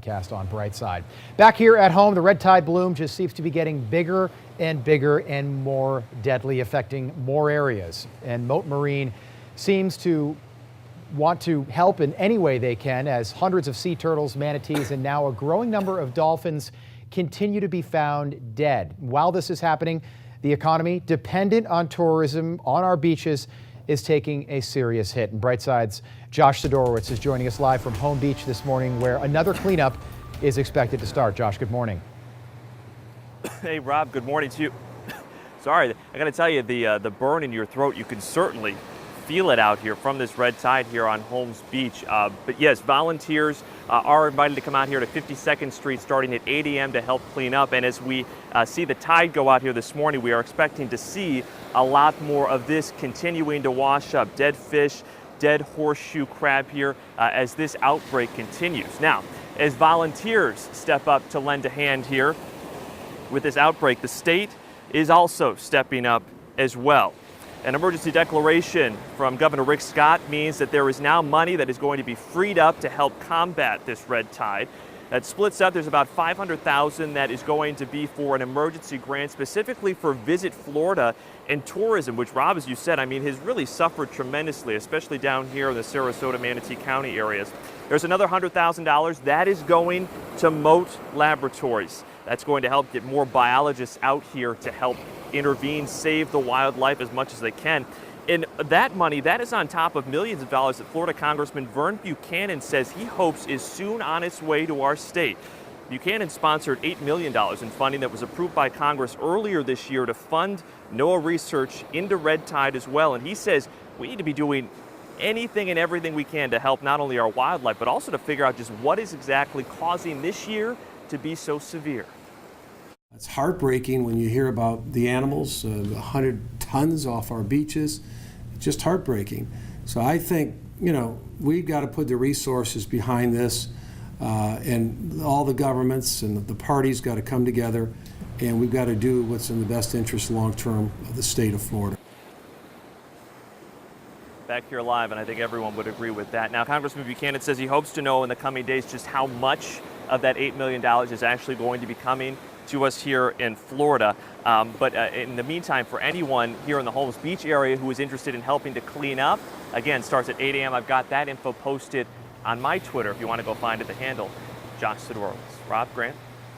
broadcast on Brightside. Back here at home, the red tide bloom just seems to be getting bigger and more deadly, affecting more areas. And Mote Marine seems to want to help in any way they can as hundreds of sea turtles, manatees, and now a growing number of dolphins continue to be found dead. While this is happening, the economy, dependent on tourism on our beaches, is taking a serious hit. And Brightside's Josh Sidorowicz is joining us live from Home Beach this morning, where another cleanup is expected to start. Josh, good morning. Hey, Rob, good morning to you. Sorry, I got to tell you, the burn in your throat, you can certainly feel it out here from this red tide here on Holmes Beach. But yes, volunteers are invited to come out here to 52nd Street starting at 8 a.m. to help clean up. And as we see the tide go out here this morning, we are expecting to see a lot more of this continuing to wash up. Dead fish, dead horseshoe crab here as this outbreak continues. Now, as volunteers step up to lend a hand here with this outbreak, the state is also stepping up as well. An emergency declaration from Governor Rick Scott means that there is now money that is going to be freed up to help combat this red tide. That splits up. There's about $500,000 that is going to be for an emergency grant specifically for Visit Florida and tourism, which, Rob, as you said, I mean, has really suffered tremendously, especially down here in the Sarasota, Manatee County areas. There's another $100,000 that is going to Mote Laboratories. That's going to help get more biologists out here to help intervene, save the wildlife as much as they can. And that money, that is on top of millions of dollars that Florida Congressman Vern Buchanan says he hopes is soon on its way to our state. Buchanan sponsored $8 million in funding that was approved by Congress earlier this year to fund NOAA research into red tide as well. And he says we need to be doing anything and everything we can to help not only our wildlife, but also to figure out just what is exactly causing this year to be so severe. It's heartbreaking when you hear about the animals, 100 tons off our beaches. It's just heartbreaking. So I think, you know, we've got to put the resources behind this, and all the governments and the parties got to come together, and we've got to do what's in the best interest long-term of the state of Florida. Back here live, and I think everyone would agree with that. Now, Congressman Buchanan says he hopes to know in the coming days just how much of that $8 million is actually going to be coming to us here in Florida. But in the meantime, for anyone here in the Holmes Beach area who is interested in helping to clean up, again, starts at 8 a.m. I've got that info posted on my Twitter if you want to go find it, the handle, Josh Sidorowicz. Rob, Grant.